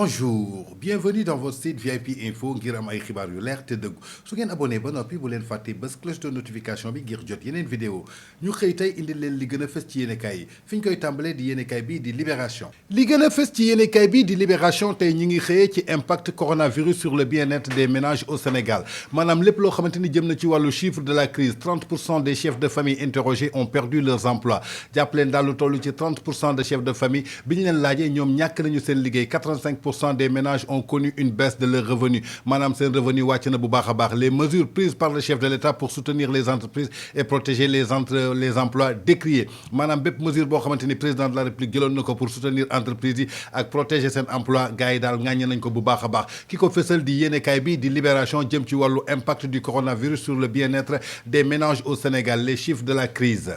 Bonjour, bienvenue dans votre site VIP Info ngir am ay xibaar yu leer te dëggu su ngeen abonné ba noppi bu leen fàtte bés cloche de notification bi ngir jot yeneen vidéo ñu xëy tey indi leen li gën a fës ci yéenekaay yi fi ñu koy tàmbalee di yéenekaay bi di Libération. li gën a fës ci yéenekaay bi di Libération tey ñi ngi xëyee ci impact coronavirus sur le bien-être des ménages au Sénégal maanaam lépp loo xamante ni jëm na ci wàllu chiffre de la crise 30% des chefs de famille interrogés ont perdu leurs emplois jàpp leen daal lu toll ci 30% de chefs de famille bi ñu leen laajee ñoom ñàkk nañu seen liggéey 85% des ménages ont connu une baisse de leurs revenus maanaam seen revenu wàcc na bu baax a baax les mesures prises par le chef de l'État pour soutenir les entreprises et protéger les emplois décriés maanaam bépp mesure boo xamante ni président de la République jëloon na ko pour soutenir entreprises yi ak protéger seen emploi gars yi daal ŋàññe nañ ko bu baax a baax ki ko fësal di yéenekaay bi di Libération jëm ci wàllu impact du coronavirus sur le bien-être des ménages au Sénégal les chiffres de la crise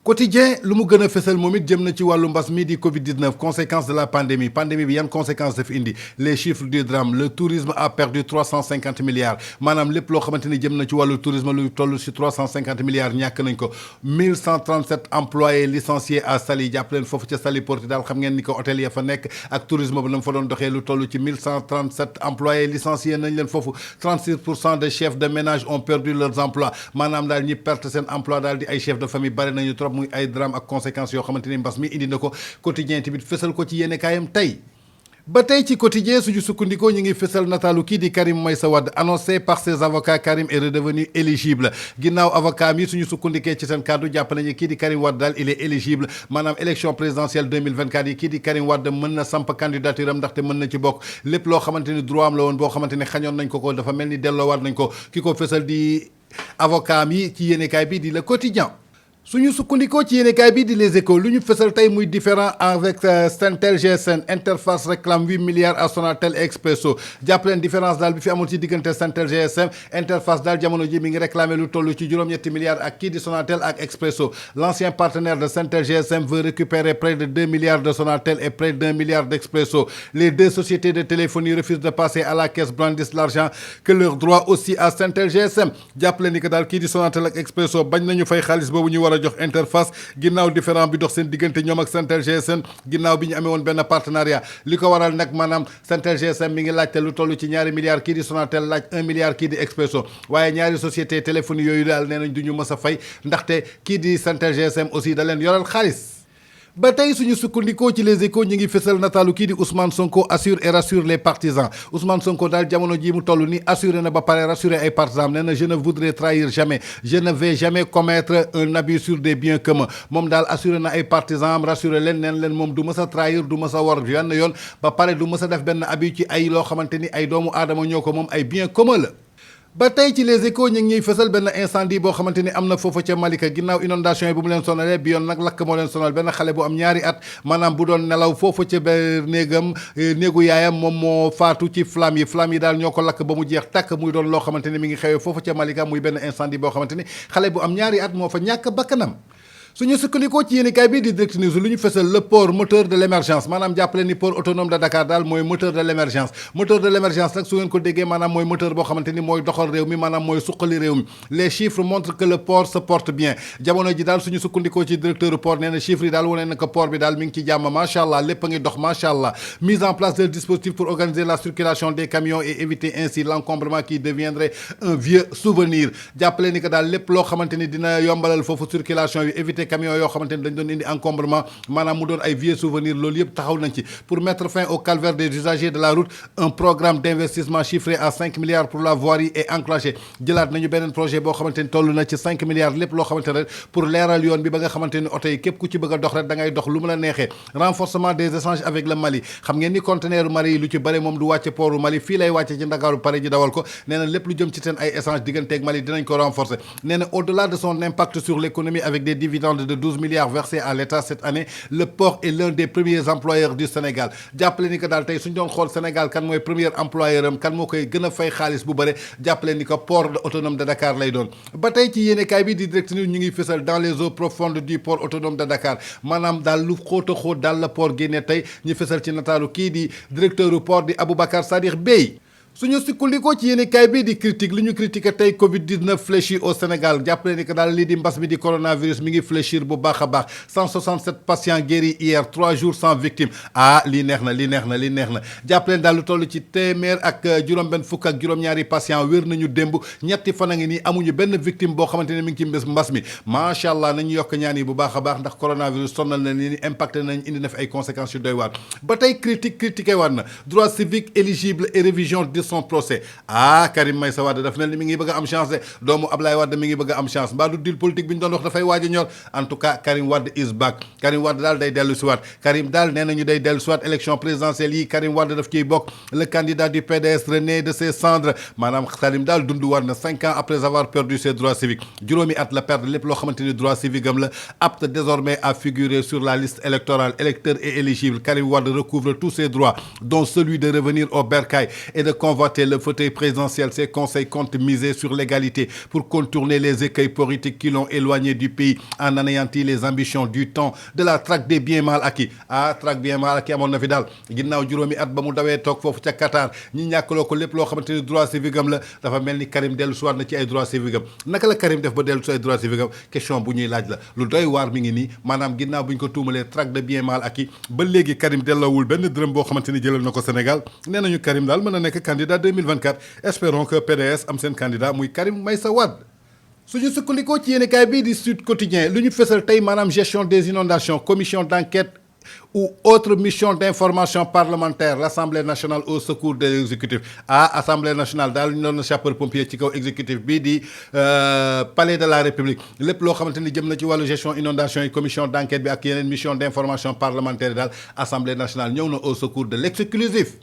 quotidien lu mu gën a fësal moom it jëm na ci wàllu mbas mi di Covid-19 conséquences de la pandémie bi yan conséquences daf indi les chiffres du drame le tourisme a perdu 350 milliards maanaam lépp loo xamante ni jëm na ci wàllu tourisme lu toll ci 350 milliards ñàkk nañ ko 1137 employés licenciés à Saly jàpp leen foofu ca Saly Portudal xam ngeen ni ko hôtel ya fa nekk ak tourisme ba na fa doon doxee lu toll ci 1137 employés licenciés nañ leen foofu 36% des chefs de ménage ont perdu leurs emplois maanaam daal ñi perte seen emploi daal di ay chefs de famille bari nañu trop muy ay drame ak conséquences yoo xamante ni mbas mi indi na ko quotidien tamit fësal ko ci yéenekaayam tey ba tey ci quotidien suñu sukkandikoo ñu ngi fësal nataalu kii di Karim Meïssa Wade annoncé par ses avocats Karim est redevenu éligible ginnaaw avocat mi suñu sukkandikee ci seen kàddu jàpp nañu kii di Karim Wade daal il est éligible maanaam élection présidentielle 2024 yi kii di Karim Wade mën na samp candidature am ndaxte mën na ci bokk lépp loo xamante ni droit am la woon boo xamante ni xañoon nañ ko dafa mel ni delloowaat nañ ko ki ko fësal di avocat mi ci yéenekaay bi di Le Quotidien suñu sukkandikoo ci yéenekaay bi di Les Échos lu ñu fësal tey muy différent avec Sentel GSM Interface réclame 8 milliards à Sonatel et Expresso jàpp leen différence daal bi fi amul ci diggante Sentel GSM Interface daal jamono ji mi ngi réclamé lu toll ci juróom-ñetti milliards ak kii di Sonatel ak Expresso l'ancien partenaire de Sentel GSM veut récupérer près de 2 milliards de Sonatel et près d'1 milliard d'Expresso les deux sociétés de téléphonie refusent de passer à la caisse brandissent l'argent que leur droit aussi à Sentel GSM jàpp leen ni que daal kii di Sonatel ak Expresso bañ nañu fay xaalis boobu ñu war a jox Interface ginnaaw différent bi dox seen diggante ñoom ak Sentel GSM ginnaaw bi ñu amee woon benn partenariat li ko waral nag maanaam Sentel GSM mi ngi laajte lu toll ci 2 milliards kii di Sonatel laaj 1 milliard kii di Expresso waaye ñaari société téléphone yooyu daal nee nañ du ñu mës a fay ndaxte kii di Sentel GSM aussi da leen yoral xaalis ba tey suñu sukkandikoo ci Les Échos ñu ngi fësal nataalu kii di Ousmane Sonko assure et rassure les partisans Ousmane Sonko daal jamono ji mu toll ni assuré na ba pare rassuré ay partisans nee na je ne voudrais trahir jamais je ne vais jamais commettre un abus sur des biens communs moom daal assuré na ay partisans am rassuré leen neen leen moom du mës a trahir du mës a war yenn yoon ba pare du mës a def benn abus ci ay loo xamante ni ay doomu aadama ñoo ko moom ay biens communs la ba tey ci Les Échos ñu ngi ñuy fësal benn incendie boo xamante ni am na foofu ca Malika ginnaaw inondation yi bu mu leen sonalee bi yoon nag lakk moo leen sonal benn xale bu am 2 at maanaam bu doon nelaw foofu ca ba néegu yaayam moom moo faatu ci flamme yi daal ñoo ko lakk ba mu jeex tàkk muy doon loo xamante ni mi ngi xewee foofu ca Malika muy benn incendie boo xamante ni xale bu am 2 at moo fa ñàkk bakkanam suñu sukkandikoo ci yéenekaay bi di Direct News lu ñu fësal le port moteur de l'émergence maanaam jàppale ni port autonome de Dakar daal mooy moteur de l'émergence nag su ngeen ko déggee maanaam mooy moteur boo xamante ni mooy doxal réew mi maanaam mooy suqali réew mi les chiffres montrent que le port se porte bien jamono ji daal suñu sukkandikoo ci directeur port nee na chiffres yi daal wane na ko port bi daal mi ngi ci jàmm macha allah lépp a ngi dox macha allah mise en place de dispositifs pour organiser la circulation des camions et éviter ainsi l'encombrement qui deviendrait un vieux souvenir jàppale ni que daal lépp loo xamante ni dina yombalal foofu circulation yi éviter camions yoo xamante ni dañ doon indi encombrement maanaam mu doon ay vieux souvenirs loolu yëpp taxaw nañ ci pour mettre fin au calvaire des usagers de la route un programme d'investissement chiffré à 5 milliards pour la voirie est enclenché jëlaat nañu beneen projet boo xamante ni toll na ci 5 milliards lépp loo xamante ne rek pour leeral yoon bi ba nga xamante ni oto yi képp ku ci bëgg a dox rek da ngay dox lu mu la neexee renforcement des échanges avec le Mali xam ngeen ni conteneur Mali yi lu ci bëri moom du wàcce portu Mali fii lay wàcce ci Ndakaaru pare ji dawal ko nee na lépp lu jëm ci seen ay échange digganteeg Mali dinañ ko renforcer nee na au-delà de son impact sur l'économie avec des dividendes de 12 milliards versés à l'État cette année le port est l'un des premiers employeurs du Sénégal jàppale ni que daal tey suñ doon xool Sénégal kan mooy premier employeur am kan moo koy gën a fay xaalis bu bëre jàppale ni que port autonome de Dakar lay doon ba tey ci yéenekaay bi di Direct News ñu ngi fësal dans les eaux profondes du port autonome de Dakar maanaam daal lu xóot a xóot daal la port génne tey ñu fësal ci nataalu kii di directeur du port di Aboubacar Sadikh Bèye suñu sukkandikoo ci yéenekaay bii di critique li ñu critiqué tey Covid 19 fléchit au Sénégal jàppale ni que daal lii di mbas mi di coronavirus mi ngi fléchir bu baax a baax 167 patients guéris hier 3 jours sans victime lii neex na lii neex na lii neex na jàppale daal lu toll ci téeméer ak juróom-benn fukk ak juróom-ñaari patients wér nañu démb ñetti fan a ngi nii amuñu benn victime boo xamante ne mi ngi ci mbas mi macha allah nañu yokk ñaan yi bu baax a baax ndax coronavirus sonnal na ni impacté nañ indi na fi ay conséquences yu doy waar ba tey critiqué waat na droit civique éligible et révision de son procès Karim Meïssa Wade dafa mel ni mi ngi bëgg a am chance de doomu Ablaye Wade mi ngi bëgg a am chance mbaa du deal politique bi ñu doon wax dafay waaj a ñor en tout cas Karim Wade is back Karim Wade daal day dellu si waat Karim daal nee nañu day dellu si waat élection présidentielle yi Karim Wade daf ciy bokk le candidat du PDS rené de ses cendres maanaam Karim daal dund war na 5 ans après avoir perdu ses droits civiques juróomi at la perdre lépp loo xamante ni droit civique am la apte désormais à figurer sur la liste électorale électeur et éligible Karim Wade recouvre tous ses droits dont celui de revenir au bercail et de convoiter le fauteuil présidentiel. Ses conseils comptent miser sur l'égalité pour contourner les écueils politiques qui l'ont éloigné du pays en anéantit les ambitions du temps de la traque des biens mal acquis traque bien mal acquis amoon na fi daal ginnaaw juróomi at ba mu dawee toog foofu ca Qatar ñi ñàkkaloo ko lépp loo xamante ni droit civique am la dafa mel ni Karim dellu siwaat na ci ay droit civique am naka la Karim def ba dellu si ay droit civique am question bu ñuy laaj la lu doy waar mi ngi nii maanaam ginnaaw bu ñu ko tuumalee traque de biens mal acquis ba léegi Karim delloowul benn dërëm boo xamante ni jëlal na ko Sénégal nee nañu Karim daal mën na nekk candidat 2024 espérons que PDS am seen candidat muy Karim Meïssa Wade suñu sukkandikoo ci yéenekaay bii di Sud Quotidien lu ñu fësal tey maanaam gestion des inondations commission d'enquête ou autre mission d'information parlementaire l'Assemblée nationale au secours de l'exécutif Assemblée nationale daal ñu doon na sapeur pompier ci kaw exécutif bii di palais de la République lépp loo xamante ni jëm na ci wàllu gestion inondation yi commission d'enquête bi ak yeneen mission d'information parlementaire daal Assemblée nationale ñëw na au secours de l'exclusif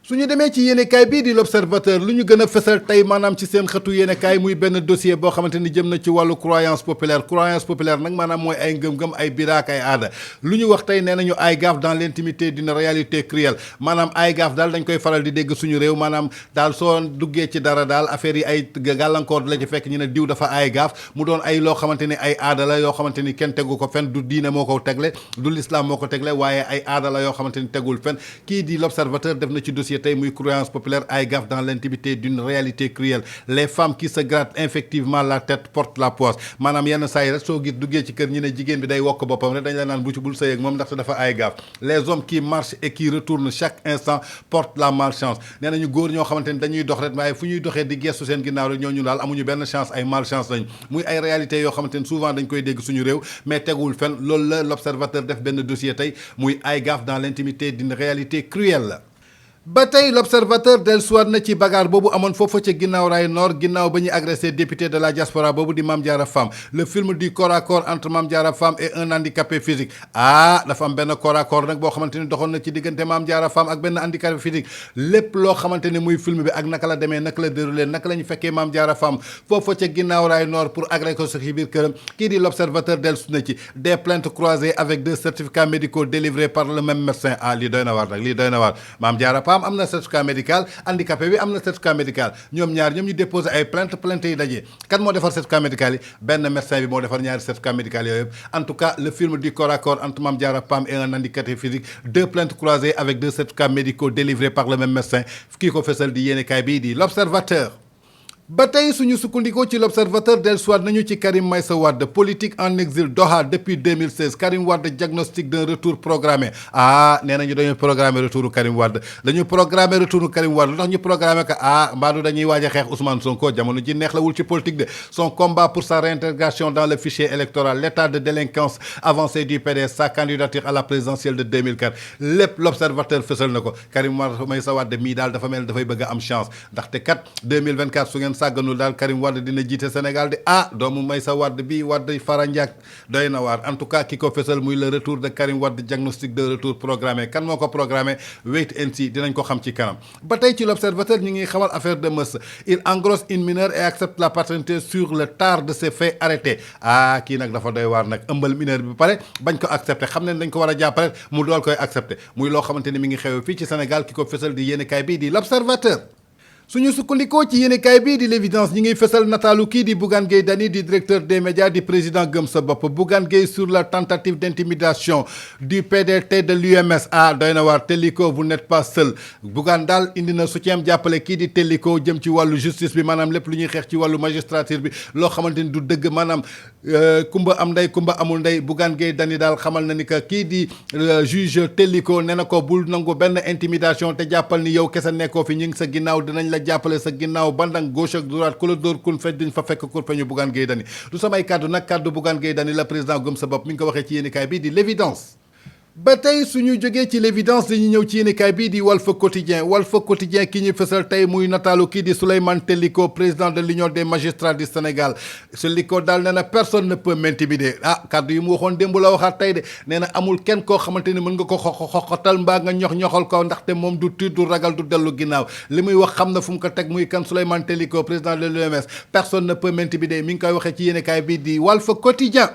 su ñu demee ci yéenekaay bii di l'Observateur lu ñu gën a fësal tey maanaam ci seen xëtu yéenekaay muy benn dossier boo xamante ni jëm na ci wàllu croyance populaire nag maanaam mooy ay ngëm-ngëm ay biraak ay aada lu ñu wax tey nee nañu ay gaaf dans l'intimité d'une réalité cruelle maanaam ay gaaf daal dañ koy faral di dégg suñu réew maanaam daal soo duggee ci dara daal affaire yi ay gàllankoor la ci fekk ñu ne diw dafa ay gaaf mu doon ay loo xamante ni ay aada la yoo xamante ni kenn tegu ko fen du diine moo ko tegle du l'islam moo ko tegle waaye ay aada la yoo xamante ni tegul fen kii di l'Observateur def na ci dossier tey muy croyance populaire ay gaffe dans l'intimité d'une réalité cruelle les femmes qui se grattent effectivement la tête portent la poisse maanaam yenn saa yi rek soo gis duggee ci kër ñi ne jigéen bi day wokk boppam rek dañ la naan bu ci bul sëy ak moom ndaxte dafa ay gaffe les hommes qui marchent et qui retournent chaque instant portent la malchance nee nañu góor ñoo xamante ni dañuy dox rek waaye fu ñuy doxee di gestu seen ginnaaw rek ñooñu daal amuñu benn chance ay malchance lañ muy ay réalités yoo xamante ni souvent dañ koy dégg suñu réew mais teguwul fenn loolu la l'Observateur def benn dossier tey muy ay gaffe dans l'intimité d'une réalité cruelle ba tey l'Observateur dellusiwaat na ci bagarre boobu amoon foofa ca ginnaaw raay nord ginnaaw ba ñu agressé député de la diaspora boobu di Mame Diarra Fam le film du corps à corps entre Mame Diarra Fam et un handicapé physique dafa am benn corps à corps nag boo xamante ni doxoon na ci diggante Mame Diarra Fam ak benn handicapé physique lépp loo xamante ni muy film bi ak naka la demee naka la déroulé naka la ñu fekkee Mame Diarra Fam foofa ca ginnaaw raay nord pour agressé ko ci biir këram kii di l'Observateur dellusi na ci des plaintes croisées avec deux certificats médicaux délivrés par le même médecin lii doy na waar nag lii doy na waar Mame Diarra Fam am na certificat médical handicapé bi am na certificat médical ñoom ñaar ñoom ñu déposé ay plainte yi dajee kan moo defar certificat médical yi benn médecin bi moo defar ñaari certificat médical yooyu yëpp en tout cas le film du corps à corps entre Mame Diarra Fam et un handicapé physique deux plaintes croisées avec deux certificats médicaux délivrés par le même médecin kii ko fesal di yéenekaay bii di l'Observateur ba tey suñu sukkandikoo ci l'Observateur dellusiwaat nañu ci Karim Meïssa Wade politique en exil Doha depuis 2016 Karim Wade diagnostic d'un retour programmé nee nañu dañu programmer retouru Karim Wade dañu programmer retouru Karim Wade lu tax ñu programmer ko mbaadu dañuy waaj a xeex Ousmane Sonko jamono ji neex la wul ci politique de son combat pour sa réintégration dans le fichier électoral l'état de délinquance avancée du PDS sa candidature à la présidentielle de 2004 lépp l'Observateur fësal na ko Karim Meïssa Wade mii daal dafa mel dafay bëgg a am chance ndaxte kat 2024 su ngeen sàgganul daal Karim Wade dina jiite Sénégal de doomu Meïssa Wade bi Wade Fara Ndiak doy na waar en tout cas ki ko fësal muy le retour de Karim Wade diagnostic de retour programmé kan moo ko programmé wait and see dinañ ko xam ci kanam ba tey ci l'Observateur ñu ngi xamal affaire de Meuss il engrosse une mineure et accepte la paternité sur le tard de ses faits arrêtés kii nag dafa doy waar nag ëmbal mineure bi ba pare bañ ko accepté xam ne dañ ko war a jàppale mu dool koy accepté muy loo xamante ni mi ngi xew fii ci Sénégal ki ko fësal di yéenekaay bii di l'Observateur suñu sukkandikoo ci yéenekaay bii di l'évidence ñi ngi fësal nataalu kii di Bougane Gueye Dany di directeur des médias di président Gëm Sa Bopp Bougane Gueye sur la tentative d'intimidation du PDT de l'UMS doy na waar Téliko vous n'êtes pas seul Bougane daal indi na soutien jàppale kii di Téliko jëm ci wàllu justice bi maanaam lépp lu ñuy xeex ci wàllu magistrature bi loo xamante ni du dëgg maanaam kumba am ndey kumba amul ndey Bougane Gueye Dany daal xamal na ni que kii di juge Téliko nee na ko bul nangu benn intimidation te jàppal ni yow kese nekkoo fi ñu ngi sa ginnaaw dinañ la jàppale sa ginnaaw bandang gauche ak droite ku la dóor kun fej duñ fa fekk kur feñu Bougane Gueye Dany du samay kàddu nag kàddu Bougane Gueye Dany la président Gëm Sa Bopp mi ngi ko waxee ci yéenekaay bii di l'évidence ba tey suñu jógee ci l'évidence dañuy ñëw ci yéenekaay bii di Walf Quotidien ki ñu fësal tey muy nataalu kii di Souleymane Téliko président de l'union des magistrats du Sénégal Téliko daal nee na personne ne peut m'intimider kàddu yi mu waxoon démb la waxaat tey de nee na amul kenn koo xamante ni mën nga ko xoxotal mbaa nga ñoxal ko ndaxte moom du tiit du ragal du dellu ginnaaw li muy wax xam na fu mu ko teg muy kan Souleymane Téliko président de l'UMS personne ne peut m'intimider mi ngi koy waxee ci yéenekaay bii di Walf Quotidien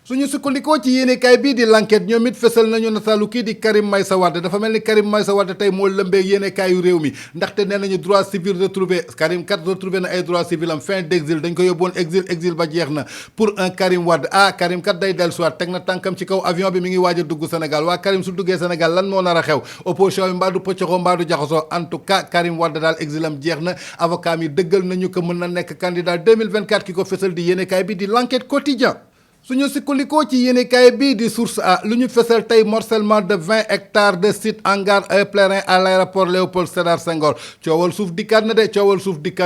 suñu sukkandikoo ci yéenekaay bii di l'enquête ñoom it fësal nañu nataalu kii di Karim Meïssa Wade dafa mel ni Karim Meïssa Wade tey moo lëmbee yéenekaayu réew mi ndaxte nee nañu droit civil retrouvé Karim kat retrouvé na ay droit civil am fin d'exil dañ ko yóbboon exil ba jeex na pour un Karim Wade Karim kat day dellusiwaat teg na tànkam ci kaw avion bi mi ngi waaj a dugg Sénégal waa Karim su duggee Sénégal lan moo nar a xew opposition bi mbaa du pëccoxoo mbaa du jaxasoo en tout cas Karim Wade daal exil am jeex na avocat mi dëggal nañu ko mën na nekk candidat 2024 ki ko fësal di yéenekaay bi di l'enquête quotidien suñu sukkandikoo ci yéenekaay bii di source lu ñu fesal tey morcellement de 20 hectares de site hangar et pèlerin à l'aéroport Léopold Sédar Senghor coowal suuf dikkaat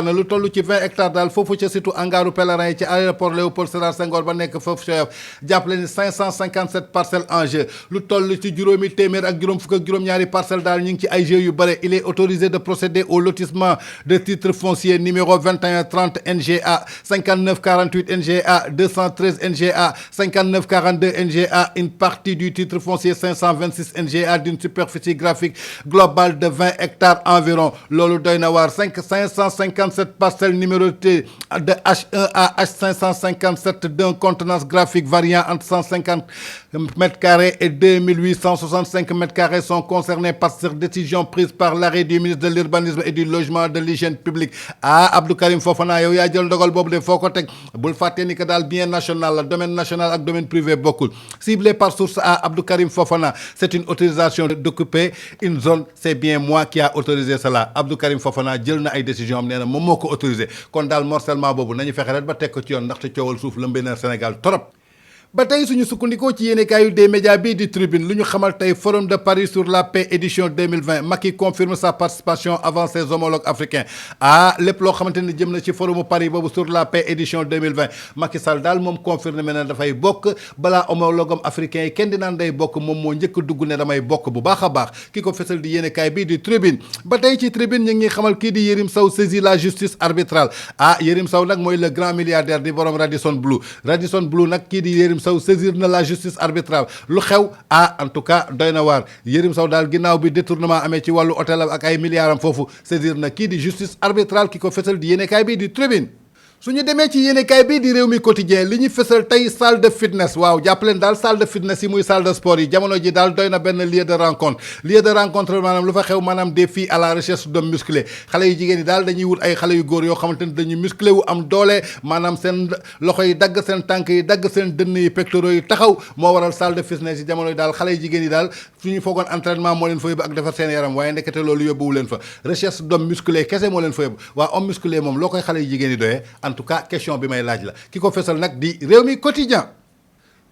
na lu toll ci 20 hectares daal foofu ca site hangaru pèlerin yi ci aéroport Léopold Sédar Senghor ba nekk foofu ca Yoff jàppale ni 557 parcelles en jeu lu toll ci juróomi téeméer ak juróom fukk ak juróom-ñaari parcelles daal ñu ngi ci ay jeux yu bare il est autorisé de procéder au lotissement de titres fonciers numéro 2130 NGA 5948 NGA 213 NGA 5942 NGA une partie du titre foncier 526 NGA d'une superficie graphique globale de 20 hectares environ loolu doy na waar 557 parcelles numérotées de H1 à H557 d'un contenance graphique variant entre 150 mètres carrés et 2865 mètres carrés sont concernés par cette décision prise par l'arrêt du ministre de l'urbanisme et du logement de l'hygiène publique Abdou Karim Fofana yow yaa jël ndogal boobu de foo ko teg bul fàtte ni que daal bien national la domaine national ak domaine privé bokkul ciblé par source Abdou Karim Fofana c'est une autorisation d'occuper une zone c'est bien moi qui a autorisé cela Abdou Karim Fofana jël na ay décision am nee na moom moo ko autorisé kon daal morcellement boobu nañu fexe rek ba teg ko ci yoon ndaxte coowal suuf lëmbee na Sénégal trop ba tey suñu sukkandikoo ci yéenekaayu des médias bii di tribune lu ñu xamal tey forum de Paris sur la paix édition 2020 Macky confirme sa participation avant ses homologues africains lépp loo xamante ni jëm na ci forumu Paris boobu sur la paix édition 2020 Macky Sall daal moom confirmé na dafay bokk balaa homologue africains yi kenn di naan day bokk moom moo njëkk dugg ne damay bokk bu baax a baax ki ko fesal di yéenekaay bii di tribune ba tey ci tribune ñu ngi xamal kii di Yérim Sow saisit la justice arbitrale Yérim Sow nag mooy le grand milliardaire di borom Radisson Blu nag kii di Yérim Sow saisir na la justice arbitrale lu xew en tout cas doy na waar Yérim Sow daal ginnaaw bi détournement amee ci wàllu hôtel ak ay milliards am foofu saisir na kii di justice arbitrale ki ko fesal di yéenekaay bi di tribune suñu demee ci yéenekaay bii di réew mi quotidien li ñu fësal tey salle de fitness waaw jàppaleen daal salle de fitness yi muy salle de sport yi jamono ji daal doy na benn lieu de rencontre maanaam lu fa xew maanaam des filles à la recherche d'hommes musclés xale yu jigéen yi daal dañuy wut ay xale yu góor yoo xamante ni dañuy musclé wu am doole maanaam seen loxo yi dagg seen tànk yi dagg seen dënn yi pectoraux yi taxaw moo waral salle de fitness yi jamono yi daal xale yu jigéen yi daal suñu foogoon entraînement moo leen fa yóbbu ak defar seen yaram waaye ndekete loolu yóbbuwu leen fa recherche d'hommes musclés kese moo leen fa yóbbu waa homme musclé moom loo koy xale yu jigéen yi doyee en tout cas question bi may laaj la ki ko fesal nag di réew mi quotidien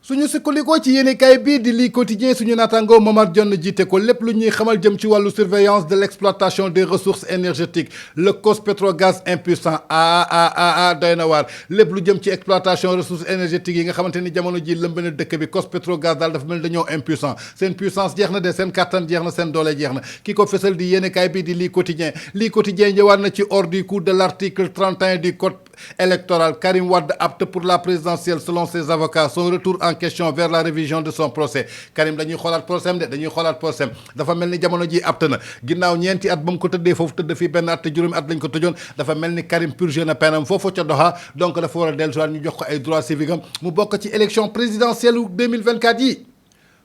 suñu sukkandikoo ci yéenekaay bii di lii quotidien suñu naataangoo Momar Dione jiite ko lépp lu ñuy xamal jëm ci wàllu surveillance de l'exploitation des ressources énergétiques le COS-Petrogaz impuissant doy na waar lépp lu jëm ci exploitation ressources énergétiques yi nga xamante ni jamono ji lëmb na dëkk bi COS-Petrogaz daal dafa mel dañoo impuissant seen puissance jeex na de seen kattan jeex na seen doole jeex na ki ko fesal di yéenekaay bii di lii quotidien ñëwaat na ci hors du coup de l'article 31 du code électoral Karim Wade apte pour la présidentielle selon ses avocats son retour en question vers la révision de son procès Karim dañuy xoolaat procès dafa mel ni jamono ji apte na ginnaaw ñeenti at ba mu ko tëddee foofu tëdd fii benn at te juróomi at lañ ko tëjoon dafa mel ni Karim purgé na penam foofu ca Doha donc dafa war a dellusiwaat ñu jox ko ay droits civiques am mu bokk ci élection présidentielle 2024 yi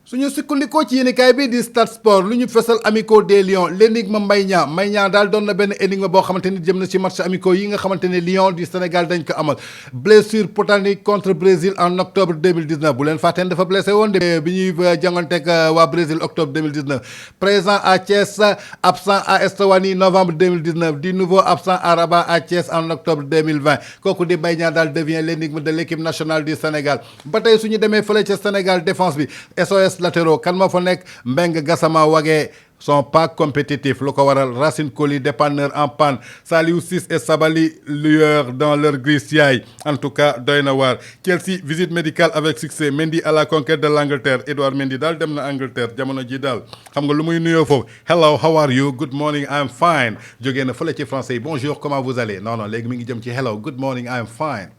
suñu sukkandikoo ci yéenekaay bi di Stade Sport lu ñu fesal amicaux des Lions l'énigme Mbaye Niang daal doon na benn énigme boo xamante ni jëm na ci match amicaux yi nga xamante ne Lions du Sénégal dañ ko amal blessure Potanique contre Brésil en octobre 2019 bu leen fàtteen dafa blessé woon de bi ñuy jànganteeg waa Brésil octobre 2019 présent à Thiès absent à Estovanie novembre 2019 du nouveau absent à Rabat à Thiès en octobre 2020 kooku di Mbaye Niang daal devient l'énigme de l'équipe nationale du Sénégal ba tey suñu demee fële ca Sénégal défense bi SOS latéraux kan moo fa nekk Mbengue Gassama Wagué sont pas compétitifs lu ko waral Racine Coly dépanneur en panne Saliou Ciss et Sabali lueur dans leur grisaille en tout cas doy na waar Chelsea visite médicale avec succès Mendy à la conquête de l'Angleterre Edouard Mendy daal dem na Angleterre jamono ji daal xam nga lu muy nuyoo foofu hello how are you good morning I'm fine jógee na fële ci français yi bonjour comment vous allez non léegi mi ngi jëm ci hello good morning I'm fine.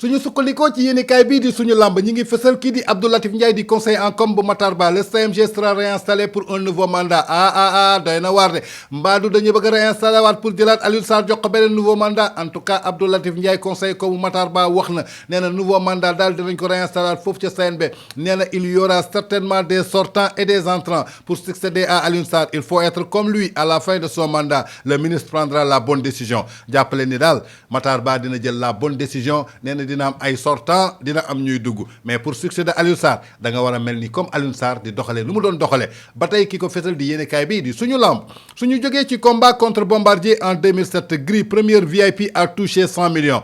suñu sukkandikoo ci yéenekaay bii di suñu lamb ñi ngi fësal kii di Abdou Latif Ndiaye di conseil en com bu Matar Ba le CMG sera réinstallé pour un nouveau mandat doy na waar de mbaadu dañu bëgg a réinstallé waat pour jëlaat Alioune Sarr jox ko beneen nouveau mandat en tout cas Abdou Latif Ndiaye conseil com bu Matar Ba wax na nee na nouveau mandat daal dinañ ko réinstallé waat foofu ca CNB nee na il y aura certainement des sortants et des entrants pour succéder à Alioune Sarr il faut être comme lui à la fin de son mandat le ministre prendra la bonne décision jàppale ni daal Matar Ba dina jël la bonne décision nee na dina am ay sortant dina am ñuy dugg mais pour succéder Alioune Sarr da nga war a mel ni comme Alioune Sarr di doxalee lu mu doon doxalee ba tey ki ko fesal di yéenekaay bii di suñu lamb suñu jógee ci combat contre Bombardier en 2007 Gris première VIP a touché 100 millions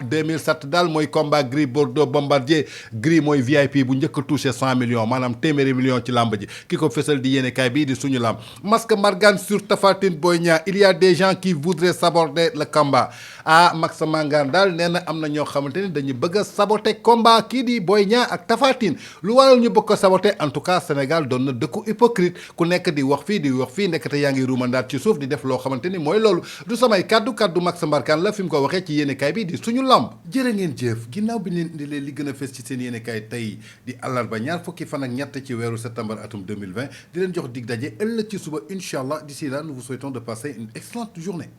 2007 daal mooy combat Gris Bordeaux Bombardier Gris mooy VIP bu njëkk a touché 100 millions maanaam téeméeri millions ci lamb ji ki ko fesal di yéenekaay bii di suñu lamb masque Margan sur Tapha Tine Boy Niang il y a des gens qui voudraient saborder le combat Max Margan daal nee na am na ñoo xamante ni dañu bëgg a saboter combat kii di Boy Niang ak Tapha Tine lu waral ñu bëgg ko saboter en tout cas Sénégal doon na dëkku hypocrite ku nekk di wax fii nekkate yaa ngi ruumandaat ci suuf di def loo xamante ni mooy loolu du samay kaddu Max Mbargane la fi mu ko waxee ci yéenekaay bi di suñu lamb jërë ngeen jëf ginnaaw bi leen indilee li gën a fës ci seen yéenekaay tey di àllarba ñaar fukki fan ak ñett ci weeru septembre atum 2020 di leen jox dig daje ëllëg ci suba incha allah d'ici là nous vous souhaitons de passer une excellente journée